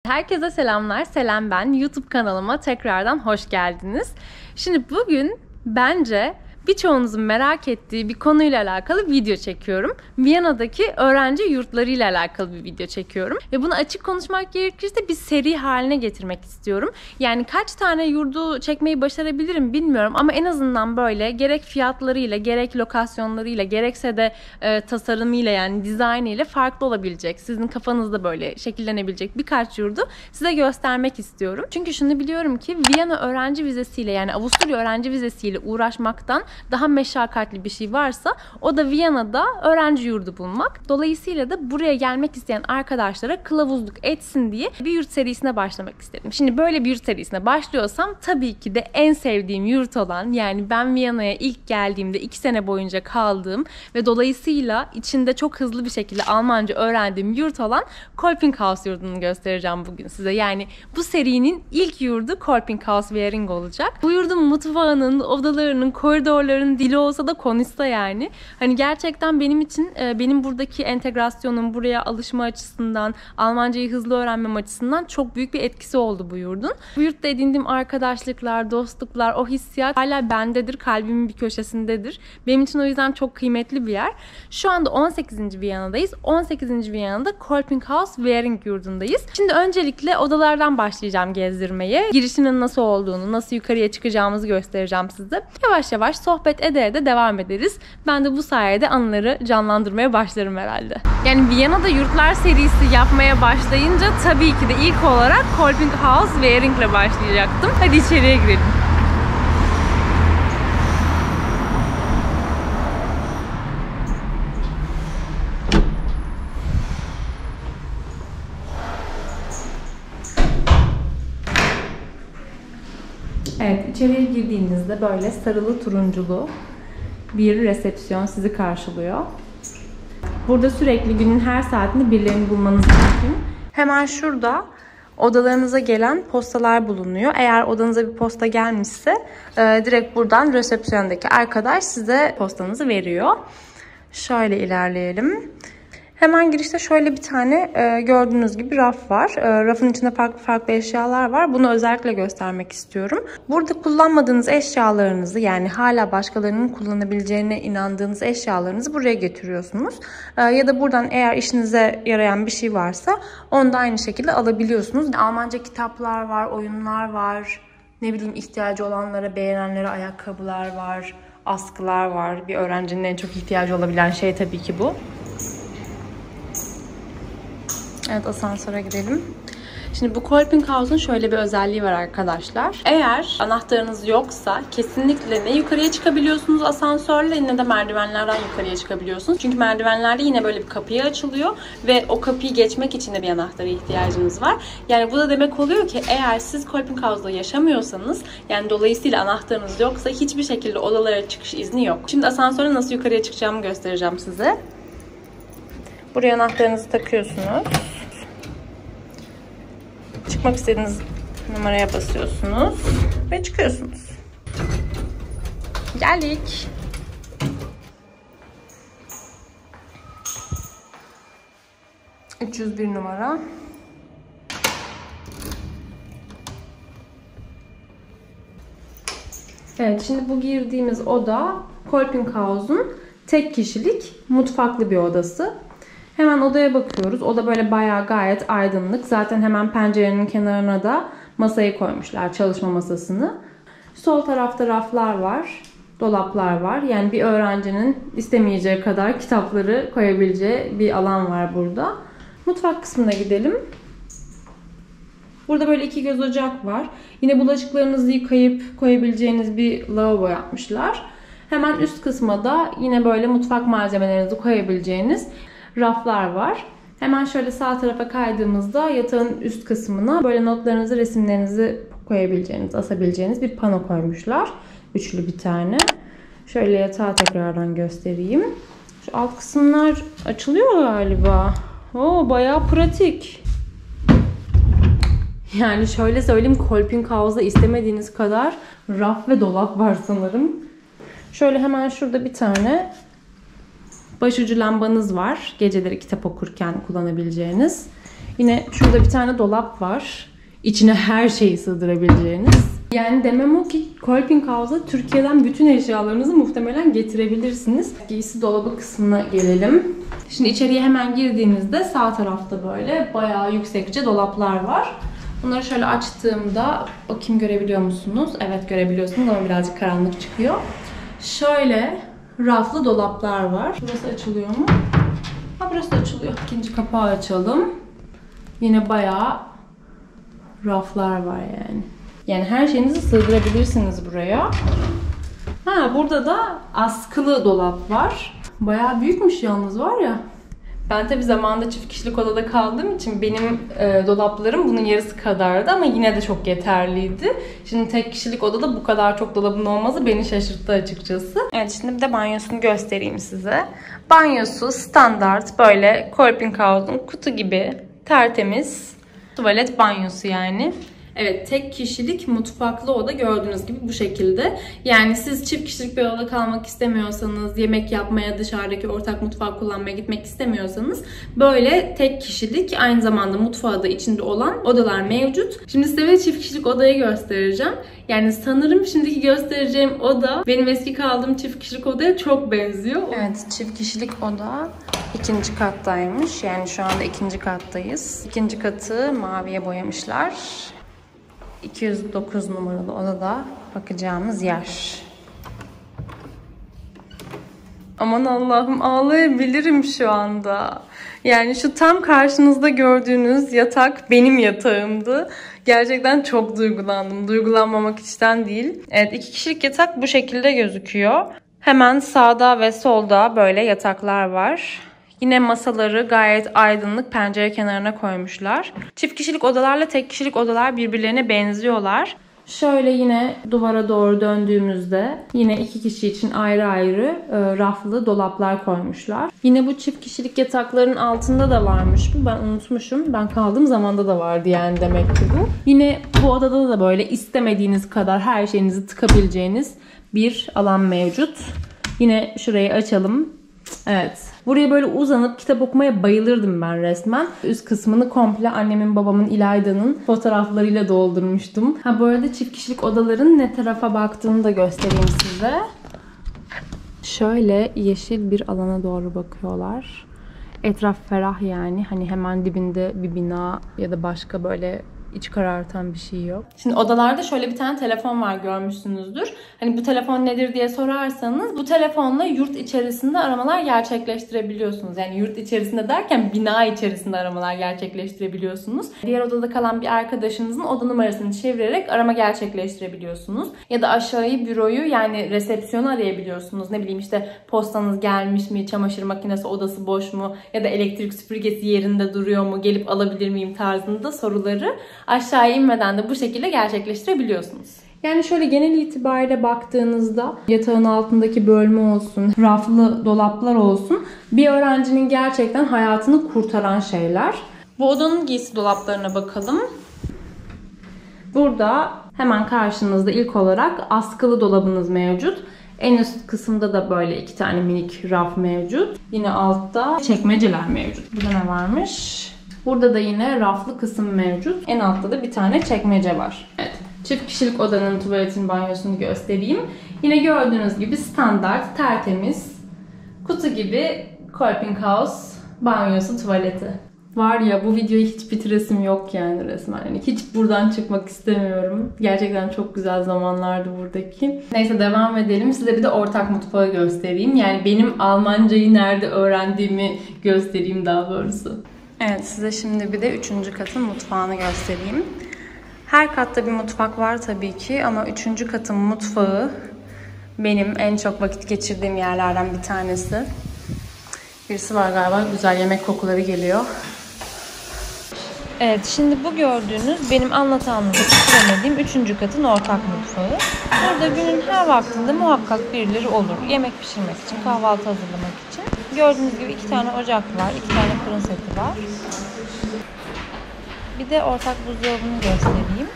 Herkese selamlar. Selam ben. YouTube kanalıma tekrardan hoş geldiniz. Şimdi bugün bence birçoğunuzun merak ettiği bir konuyla alakalı video çekiyorum. Viyana'daki öğrenci yurtlarıyla alakalı bir video çekiyorum. Ve bunu açık konuşmak gerekirse bir seri haline getirmek istiyorum. Yani kaç tane yurdu çekmeyi başarabilirim bilmiyorum ama en azından böyle gerek fiyatlarıyla, gerek lokasyonlarıyla, gerekse de tasarımıyla yani dizaynıyla farklı olabilecek, sizin kafanızda böyle şekillenebilecek birkaç yurdu size göstermek istiyorum. Çünkü şunu biliyorum ki Viyana öğrenci vizesiyle yani Avusturya öğrenci vizesiyle uğraşmaktan daha meşakkatli bir şey varsa o da Viyana'da öğrenci yurdu bulmak. Dolayısıyla da buraya gelmek isteyen arkadaşlara kılavuzluk etsin diye bir yurt serisine başlamak istedim. Şimdi böyle bir yurt serisine başlıyorsam tabii ki de en sevdiğim yurt olan yani ben Viyana'ya ilk geldiğimde 2 sene boyunca kaldığım ve dolayısıyla içinde çok hızlı bir şekilde Almanca öğrendiğim yurt olan Kolpinghaus yurdunu göstereceğim bugün size. Yani bu serinin ilk yurdu Kolpinghaus Währing olacak. Bu yurdun mutfağının, odalarının, koridorlarının dili olsa da konuşsa yani. Hani gerçekten benim için benim buradaki entegrasyonum, buraya alışma açısından, Almancayı hızlı öğrenmem açısından çok büyük bir etkisi oldu bu yurdun. Bu yurtta edindiğim arkadaşlıklar, dostluklar, o hissiyat hala bendedir, kalbimin bir köşesindedir. Benim için o yüzden çok kıymetli bir yer. Şu anda 18. Viyana'dayız. 18. Viyana'da Kolpinghaus Währing yurdundayız. Şimdi öncelikle odalardan başlayacağım gezdirmeye. Girişinin nasıl olduğunu, nasıl yukarıya çıkacağımızı göstereceğim size. Yavaş yavaş sohbet ederek de devam ederiz. Ben de bu sayede anıları canlandırmaya başlarım herhalde. Yani Viyana'da yurtlar serisi yapmaya başlayınca tabii ki de ilk olarak Kolpinghaus Währing ile başlayacaktım. Hadi içeriye girelim. Evet, içeriye girdiğinizde böyle sarılı turunculu bir resepsiyon sizi karşılıyor. Burada sürekli günün her saatinde birilerini bulmanız mümkün. Hemen şurada odalarınıza gelen postalar bulunuyor. Eğer odanıza bir posta gelmişse direkt buradan resepsiyondaki arkadaş size postanızı veriyor. Şöyle ilerleyelim. Hemen girişte şöyle bir tane gördüğünüz gibi raf var. Rafın içinde farklı farklı eşyalar var. Bunu özellikle göstermek istiyorum. Burada kullanmadığınız eşyalarınızı yani hala başkalarının kullanabileceğine inandığınız eşyalarınızı buraya getiriyorsunuz. Ya da buradan eğer işinize yarayan bir şey varsa onu da aynı şekilde alabiliyorsunuz. Almanca kitaplar var, oyunlar var. Ne bileyim ihtiyacı olanlara, beğenenlere ayakkabılar var, askılar var. Bir öğrencinin en çok ihtiyacı olabilen şey tabii ki bu. Evet, asansöre gidelim. Şimdi bu Kolpinghaus'un şöyle bir özelliği var arkadaşlar. Eğer anahtarınız yoksa kesinlikle ne yukarıya çıkabiliyorsunuz asansörle ne de merdivenlerden yukarıya çıkabiliyorsunuz. Çünkü merdivenlerde yine böyle bir kapıya açılıyor ve o kapıyı geçmek için de bir anahtara ihtiyacınız var. Yani bu da demek oluyor ki eğer siz Kolpinghaus'da yaşamıyorsanız yani dolayısıyla anahtarınız yoksa hiçbir şekilde odalara çıkış izni yok. Şimdi asansöre nasıl yukarıya çıkacağımı göstereceğim size. Buraya anahtarınızı takıyorsunuz. Çıkmak istediğiniz numaraya basıyorsunuz ve çıkıyorsunuz. Geldik. ...301 numara. Evet, şimdi bu girdiğimiz oda Kolpinghaus'un tek kişilik mutfaklı bir odası. Hemen odaya bakıyoruz. Oda böyle bayağı gayet aydınlık. Zaten hemen pencerenin kenarına da masayı koymuşlar. Çalışma masasını. Sol tarafta raflar var. Dolaplar var. Yani bir öğrencinin istemeyeceği kadar kitapları koyabileceği bir alan var burada. Mutfak kısmına gidelim. Burada böyle 2 göz ocak var. Yine bulaşıklarınızı yıkayıp koyabileceğiniz bir lavabo yapmışlar. Hemen üst kısma da yine böyle mutfak malzemelerinizi koyabileceğiniz raflar var. Hemen şöyle sağ tarafa kaydığımızda yatağın üst kısmına böyle notlarınızı, resimlerinizi koyabileceğiniz, asabileceğiniz bir pano koymuşlar. Üçlü bir tane. Şöyle yatağı tekrardan göstereyim. Şu alt kısımlar açılıyor galiba. Oo, bayağı pratik. Yani şöyle söyleyeyim, Kolpinghaus'da istemediğiniz kadar raf ve dolap var sanırım. Şöyle hemen şurada bir tane başucu lambanız var. Geceleri kitap okurken kullanabileceğiniz. Yine şurada bir tane dolap var. İçine her şeyi sığdırabileceğiniz. Yani demem o ki Kolping House'a Türkiye'den bütün eşyalarınızı muhtemelen getirebilirsiniz. Giysi dolabı kısmına gelelim. Şimdi içeriye hemen girdiğinizde sağ tarafta böyle bayağı yüksekçe dolaplar var. Bunları şöyle açtığımda bakayım görebiliyor musunuz? Evet görebiliyorsunuz ama birazcık karanlık çıkıyor. Şöyle raflı dolaplar var. Burası açılıyor mu? Ha burası da açılıyor. İkinci kapağı açalım. Yine bayağı raflar var yani. Yani her şeyinizi sığdırabilirsiniz buraya. Ha burada da askılı dolap var. Bayağı büyükmüş yalnız var ya. Ben tabii zamanında çift kişilik odada kaldığım için benim dolaplarım bunun yarısı kadardı ama yine de çok yeterliydi. Şimdi tek kişilik odada bu kadar çok dolabın olması beni şaşırttı açıkçası. Evet şimdi bir de banyosunu göstereyim size. Banyosu standart böyle Kolping House'un kutu gibi tertemiz tuvalet banyosu yani. Evet tek kişilik mutfaklı oda gördüğünüz gibi bu şekilde. Yani siz çift kişilik bir odada kalmak istemiyorsanız, yemek yapmaya dışarıdaki ortak mutfağı kullanmaya gitmek istemiyorsanız böyle tek kişilik aynı zamanda mutfağı da içinde olan odalar mevcut. Şimdi size bir çift kişilik odayı göstereceğim. Yani sanırım şimdiki göstereceğim oda benim eski kaldığım çift kişilik odaya çok benziyor. Evet çift kişilik oda ikinci kattaymış. Yani şu anda ikinci kattayız. İkinci katı maviye boyamışlar. 209 numaralı odada bakacağımız yer. Aman Allah'ım ağlayabilirim şu anda. Yani şu tam karşınızda gördüğünüz yatak benim yatağımdı. Gerçekten çok duygulandım. Duygulanmamak içten değil. Evet 2 kişilik yatak bu şekilde gözüküyor. Hemen sağda ve solda böyle yataklar var. Yine masaları gayet aydınlık pencere kenarına koymuşlar. Çift kişilik odalarla tek kişilik odalar birbirlerine benziyorlar. Şöyle yine duvara doğru döndüğümüzde yine 2 kişi için ayrı ayrı raflı dolaplar koymuşlar. Yine bu çift kişilik yatakların altında da varmış bu. Ben unutmuşum. Ben kaldığım zamanda da vardı yani demek ki bu. Yine bu odada da böyle istemediğiniz kadar her şeyinizi tıkabileceğiniz bir alan mevcut. Yine şurayı açalım. Evet. Buraya böyle uzanıp kitap okumaya bayılırdım ben resmen. Üst kısmını komple annemin, babamın, İlayda'nın fotoğraflarıyla doldurmuştum. Ha bu arada çift kişilik odaların ne tarafa baktığını da göstereyim size. Şöyle yeşil bir alana doğru bakıyorlar. Etraf ferah yani. Hani hemen dibinde bir bina ya da başka böyle İç karartan bir şey yok. Şimdi odalarda şöyle bir tane telefon var görmüşsünüzdür. Hani bu telefon nedir diye sorarsanız bu telefonla yurt içerisinde aramalar gerçekleştirebiliyorsunuz. Yani yurt içerisinde derken bina içerisinde aramalar gerçekleştirebiliyorsunuz. Diğer odada kalan bir arkadaşınızın oda numarasını çevirerek arama gerçekleştirebiliyorsunuz. Ya da aşağıyı büroyu yani resepsiyonu arayabiliyorsunuz. Ne bileyim işte postanız gelmiş mi, çamaşır makinesi odası boş mu ya da elektrik süpürgesi yerinde duruyor mu, gelip alabilir miyim tarzında soruları aşağıya inmeden de bu şekilde gerçekleştirebiliyorsunuz. Yani şöyle genel itibariyle baktığınızda yatağın altındaki bölme olsun, raflı dolaplar olsun bir öğrencinin gerçekten hayatını kurtaran şeyler. Bu odanın giysi dolaplarına bakalım. Burada hemen karşınızda ilk olarak askılı dolabınız mevcut. En üst kısımda da böyle 2 tane minik raf mevcut. Yine altta çekmeceler mevcut. Burada ne varmış? Burada da yine raflı kısım mevcut. En altta da bir tane çekmece var. Evet. Çift kişilik odanın tuvaletin banyosunu göstereyim. Yine gördüğünüz gibi standart, tertemiz, kutu gibi Kolping House banyosu, tuvaleti. Var ya bu videoyu hiç bitiresim yok yani resmen. Yani hiç buradan çıkmak istemiyorum. Gerçekten çok güzel zamanlardı buradaki. Neyse devam edelim. Size bir de ortak mutfağı göstereyim. Yani benim Almancayı nerede öğrendiğimi göstereyim daha doğrusu. Evet size şimdi bir de 3. katın mutfağını göstereyim. Her katta bir mutfak var tabii ki ama 3. katın mutfağı benim en çok vakit geçirdiğim yerlerden bir tanesi. Birisi var galiba, güzel yemek kokuları geliyor. Evet şimdi bu gördüğünüz benim anlatanımda bitiremediğim 3. katın ortak mutfağı. Burada günün her vaktinde muhakkak birileri olur. Yemek pişirmek için, kahvaltı hazırlamak için. Gördüğünüz gibi 2 tane ocak var, 2 tane fırın seti var. Bir de ortak buzdolabını göstereyim.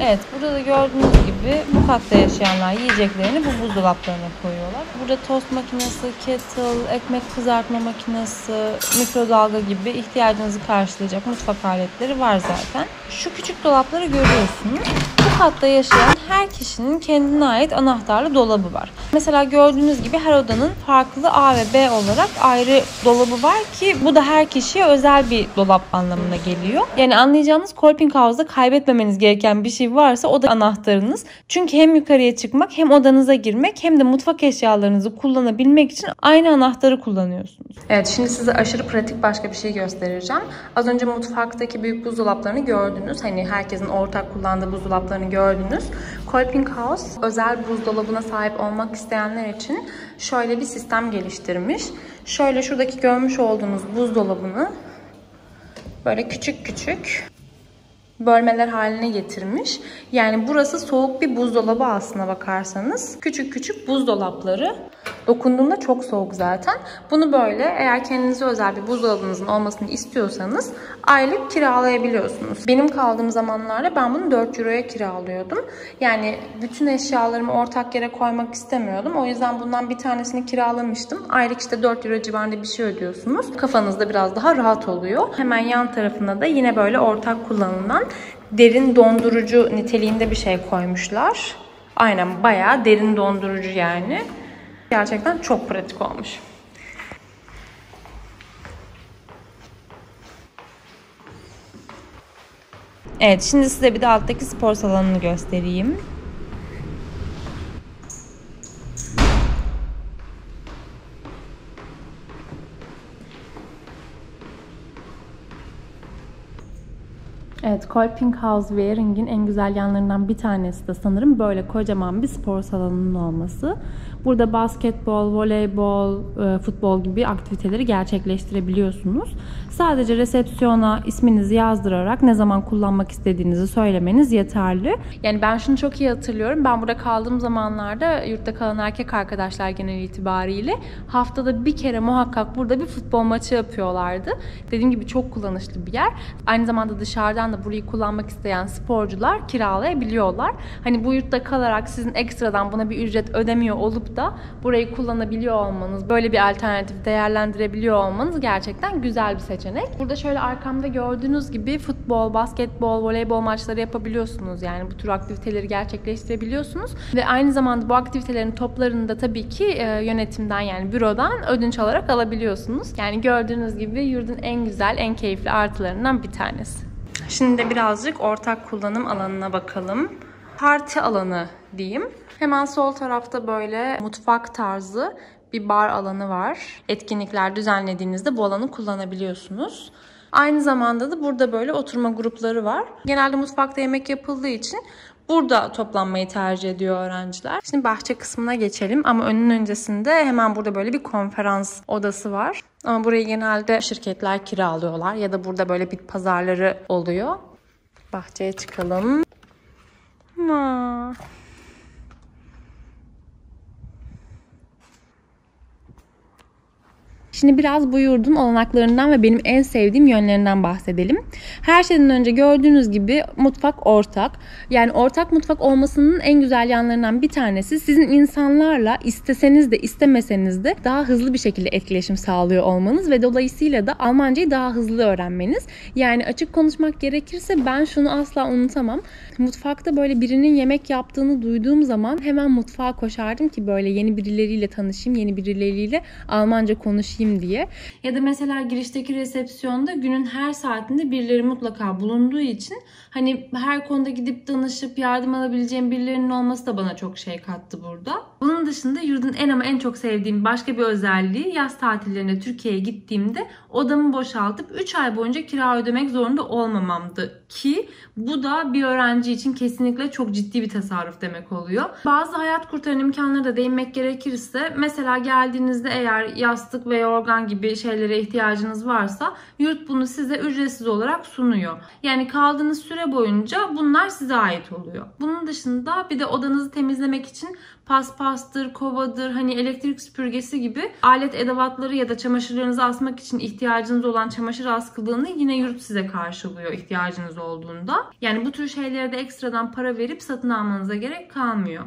Evet, burada da gördüğünüz gibi bu katta yaşayanlar yiyeceklerini bu buzdolaplarına koyuyorlar. Burada tost makinesi, kettle, ekmek kızartma makinesi, mikrodalga gibi ihtiyacınızı karşılayacak mutfak aletleri var zaten. Şu küçük dolapları görüyorsunuz. Bu katta yaşayan her kişinin kendine ait anahtarlı dolabı var. Mesela gördüğünüz gibi her odanın farklı A ve B olarak ayrı dolabı var ki bu da her kişiye özel bir dolap anlamına geliyor. Yani anlayacağınız Kolping House'da kaybetmemeniz gereken bir şey varsa o da anahtarınız. Çünkü hem yukarıya çıkmak hem odanıza girmek hem de mutfak eşyalarınızı kullanabilmek için aynı anahtarı kullanıyorsunuz. Evet, şimdi size aşırı pratik başka bir şey göstereceğim. Az önce mutfaktaki büyük buzdolaplarını gördünüz. Hani herkesin ortak kullandığı buzdolaplarını gördünüz. Kolping House özel buzdolabına sahip olmak isteyenler için şöyle bir sistem geliştirmiş. Şöyle şuradaki görmüş olduğunuz buzdolabını böyle küçük küçük bölmeler haline getirmiş. Yani burası soğuk bir buzdolabı aslına bakarsanız. Küçük küçük buzdolapları. Dokunduğunda çok soğuk zaten. Bunu böyle eğer kendinize özel bir buzdolabınızın olmasını istiyorsanız aylık kiralayabiliyorsunuz. Benim kaldığım zamanlarda ben bunu 4 euroya kiralıyordum. Yani bütün eşyalarımı ortak yere koymak istemiyordum. O yüzden bundan bir tanesini kiralamıştım. Aylık işte 4 euro civarında bir şey ödüyorsunuz. Kafanızda biraz daha rahat oluyor. Hemen yan tarafına da yine böyle ortak kullanılan derin dondurucu niteliğinde bir şey koymuşlar. Aynen, bayağı derin dondurucu yani. Gerçekten çok pratik olmuş. Evet, şimdi size bir de alttaki spor salonunu göstereyim. Evet, Kolping House Waring'in en güzel yanlarından bir tanesi de sanırım böyle kocaman bir spor salonunun olması. Burada basketbol, voleybol, futbol gibi aktiviteleri gerçekleştirebiliyorsunuz. Sadece resepsiyona isminizi yazdırarak ne zaman kullanmak istediğinizi söylemeniz yeterli. Yani ben şunu çok iyi hatırlıyorum. Ben burada kaldığım zamanlarda yurtta kalan erkek arkadaşlar genel itibariyle haftada bir kere muhakkak burada bir futbol maçı yapıyorlardı. Dediğim gibi çok kullanışlı bir yer. Aynı zamanda dışarıdan da burayı kullanmak isteyen sporcular kiralayabiliyorlar. Hani bu yurtta kalarak sizin ekstradan buna bir ücret ödemiyor olup da burayı kullanabiliyor olmanız, böyle bir alternatif değerlendirebiliyor olmanız gerçekten güzel bir seçenek. Burada şöyle arkamda gördüğünüz gibi futbol, basketbol, voleybol maçları yapabiliyorsunuz. Yani bu tür aktiviteleri gerçekleştirebiliyorsunuz. Ve aynı zamanda bu aktivitelerin toplarını da tabii ki yönetimden, yani bürodan ödünç alarak alabiliyorsunuz. Yani gördüğünüz gibi yurdun en güzel, en keyifli artılarından bir tanesi. Şimdi de birazcık ortak kullanım alanına bakalım. Parti alanı diyeyim. Hemen sol tarafta böyle mutfak tarzı bir bar alanı var. Etkinlikler düzenlediğinizde bu alanı kullanabiliyorsunuz. Aynı zamanda da burada böyle oturma grupları var. Genelde mutfakta yemek yapıldığı için burada toplanmayı tercih ediyor öğrenciler. Şimdi bahçe kısmına geçelim ama öncesinde hemen burada böyle bir konferans odası var. Ama burayı genelde şirketler kiralıyorlar ya da burada böyle bit pazarları oluyor. Bahçeye çıkalım. Şimdi biraz bu yurdun olanaklarından ve benim en sevdiğim yönlerinden bahsedelim. Her şeyden önce gördüğünüz gibi mutfak ortak. Yani ortak mutfak olmasının en güzel yanlarından bir tanesi sizin insanlarla isteseniz de istemeseniz de daha hızlı bir şekilde etkileşim sağlıyor olmanız ve dolayısıyla da Almancayı daha hızlı öğrenmeniz. Yani açık konuşmak gerekirse ben şunu asla unutamam. Mutfakta böyle birinin yemek yaptığını duyduğum zaman hemen mutfağa koşardım ki böyle yeni birileriyle tanışayım, yeni birileriyle Almanca konuşayım diye. Ya da mesela girişteki resepsiyonda günün her saatinde birileri mutlaka bulunduğu için hani her konuda gidip danışıp yardım alabileceğim birilerinin olması da bana çok şey kattı burada. Bunun dışında yurdun en çok sevdiğim başka bir özelliği, yaz tatillerinde Türkiye'ye gittiğimde odamı boşaltıp 3 ay boyunca kira ödemek zorunda olmamamdı ki bu da bir öğrenci için kesinlikle çok ciddi bir tasarruf demek oluyor. Bazı hayat kurtaran imkanlara da değinmek gerekirse mesela geldiğinizde eğer yastık ve organ gibi şeylere ihtiyacınız varsa yurt bunu size ücretsiz olarak sunuyor. Yani kaldığınız süre boyunca bunlar size ait oluyor. Bunun dışında bir de odanızı temizlemek için paspastır, kovadır, hani elektrik süpürgesi gibi alet edevatları ya da çamaşırlarınızı asmak için ihtiyacınız olan çamaşır askılığını yine yurt size karşılıyor ihtiyacınız olduğunda. Yani bu tür şeylere de ekstradan para verip satın almanıza gerek kalmıyor.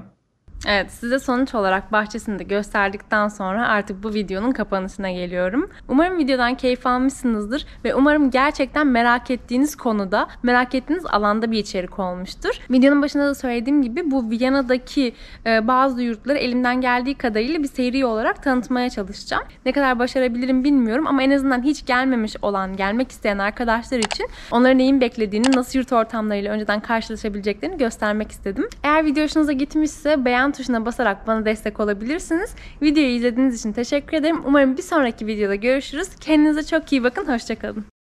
Evet, size sonuç olarak bahçesini de gösterdikten sonra artık bu videonun kapanışına geliyorum. Umarım videodan keyif almışsınızdır ve umarım gerçekten merak ettiğiniz konuda, merak ettiğiniz alanda bir içerik olmuştur. Videonun başında da söylediğim gibi bu Viyana'daki bazı yurtları elimden geldiği kadarıyla bir seri olarak tanıtmaya çalışacağım. Ne kadar başarabilirim bilmiyorum ama en azından hiç gelmemiş olan, gelmek isteyen arkadaşlar için onların neyin beklediğini, nasıl yurt ortamlarıyla önceden karşılaşabileceklerini göstermek istedim. Eğer video hoşunuza gitmişse beğen tuşuna basarak bana destek olabilirsiniz. Videoyu izlediğiniz için teşekkür ederim. Umarım bir sonraki videoda görüşürüz. Kendinize çok iyi bakın. Hoşça kalın.